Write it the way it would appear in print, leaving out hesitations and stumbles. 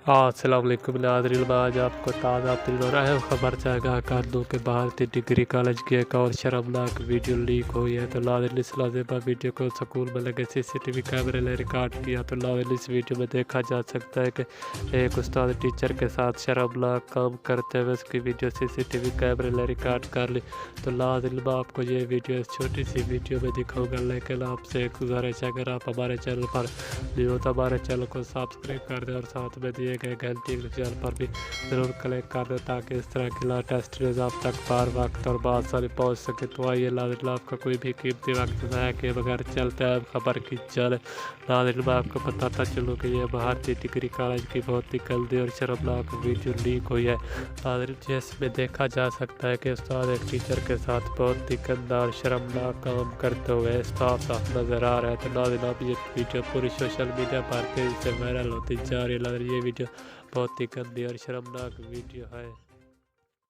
अस्सलाम वालेकुम नाज़रीन, मैं आज आपको ताज़ा तरीन और अहम खबर से आगाह कर दूँ कि भारतीय डिग्री कॉलेज की एक और शर्मनाक वीडियो लीक हुई है। तो नाज़रीन, इस लाज़िमा वीडियो को स्कूल में लगे सीसीटीवी कैमरे ने रिकॉर्ड किया। तो नाज़रीन, इस वीडियो में देखा जा सकता है कि एक उस्ताद टीचर के साथ शर्मनाक काम करते हुए उसकी वीडियो सीसीटीवी कैमरे ने रिकॉर्ड कर ली। तो नाज़रीन, मैं आपको ये वीडियो इस छोटी सी वीडियो में दिखाऊंगा, लेकिन आपसे एक गुजारिश है, अगर आप हमारे चैनल पर न्यू हो तो हमारे चैनल को सब्सक्राइब कर दें और साथ में दिए गए घंटी के चैनल पर भी ज़रूर क्लिक कर दें ताकि इस तरह की लेटेस्ट न्यूज़ आप तक बार वक्त और बआसानी पहुँच सके। तो आइए नाज़रीन, आपका कोई भी कीमती वक्त ज़ाया किए बगैर चलते हैं खबर की चले। नाज़रीन, मैं आपको बताता चलूँ कि ये भारतीय डिग्री कॉलेज की बहुत ही गंदी और शर्मनाक वीडियो लीक हुई है। नाज़रीन, जिसमें देखा जा सकता है कि उस्ताद एक टीचर के साथ बहुत ही गंदा और शर्मनाक काम करते हुए साफ साफ नज़र आ रहा है। तो नाज़रीन, अब ये वीडियो पूरी सोशल मीडिया पर तेज़ी से वायरल होती जा रही है। ये वीडियो बहुत ही गंदी और शर्मनाक वीडियो है।